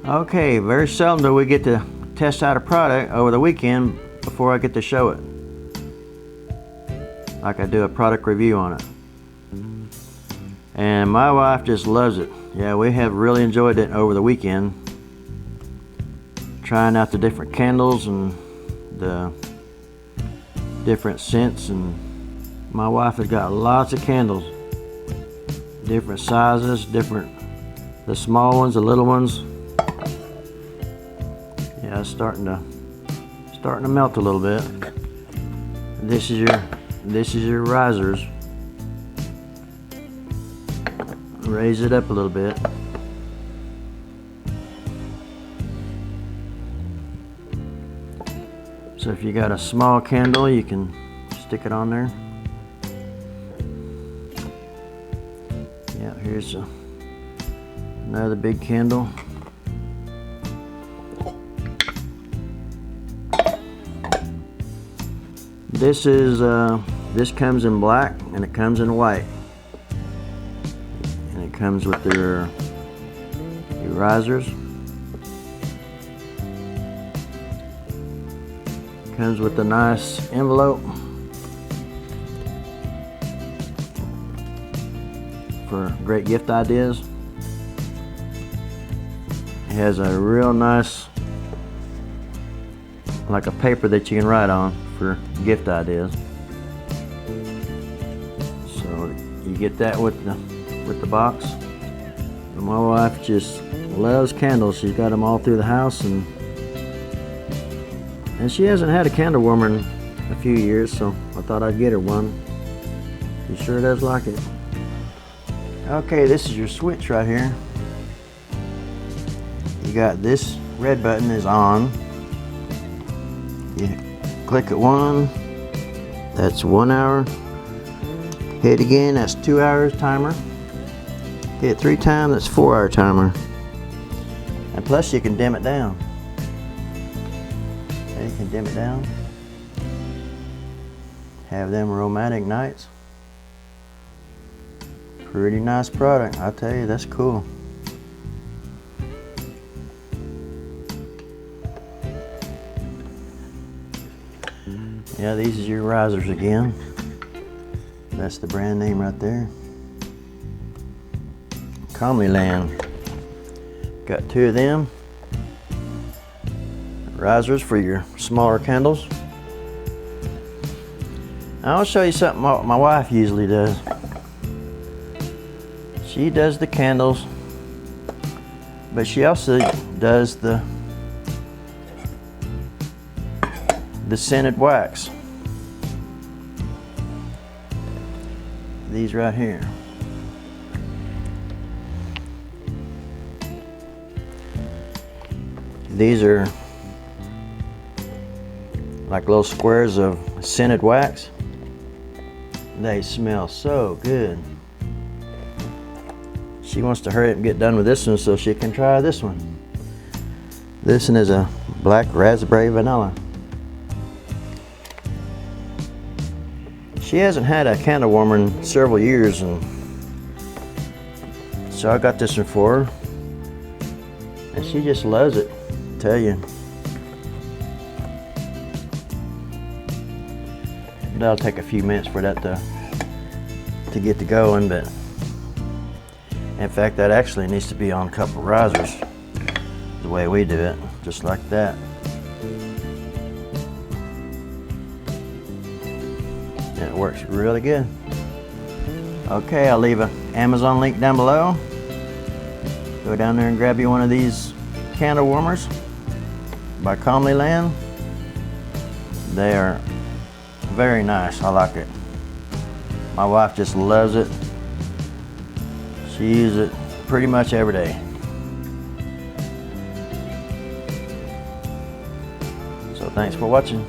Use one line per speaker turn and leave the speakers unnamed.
Okay, very seldom do we get to test out a product over the weekend before I get to show it. Like I do a product review on it. And my wife just loves it. Yeah, we have really enjoyed it over the weekend. Trying out the different candles and the different scents, and my wife has got lots of candles. Different sizes, the small ones, the little ones. Yeah, it's starting to melt a little bit. This is your risers. Raise it up a little bit. So if you got a small candle, you can stick it on there. Yeah, here's another big candle. This comes in black and it comes in white, and it comes with your risers. Comes with a nice envelope for great gift ideas. It has a real nice, like a paper that you can write on for gift ideas. So you get that with the box. And my wife just loves candles. She's got them all through the house, and she hasn't had a candle warmer in a few years, so I thought I'd get her one. She sure does like it. Okay, this is your switch right here. You got this red button is on. You click it 1, that's 1 hour. Hit again, that's 2 hours timer. Hit 3 times, that's 4 hour timer. And plus you can dim it down. You can dim it down. Have them romantic nights. Pretty nice product, I tell you, that's cool. Yeah, these are your risers again. That's the brand name right there. Comleyland. Got 2 of them. Risers for your smaller candles. I'll show you something my wife usually does. She does the candles, but she also does the scented wax. These right here. These are like little squares of scented wax. They smell so good. She wants to hurry up and get done with this one so she can try this one. This one is a black raspberry vanilla. She hasn't had a candle warmer in several years, and so I got this one for her, and she just loves it, I tell you. That'll take a few minutes for that to get to going, but in fact that actually needs to be on a couple of risers the way we do it, just like that. And it works really good. Okay, I'll leave an Amazon link down below. Go down there and grab you one of these candle warmers by Comleyland. They are very nice. I like it. My wife just loves it. She uses it pretty much every day. So thanks for watching.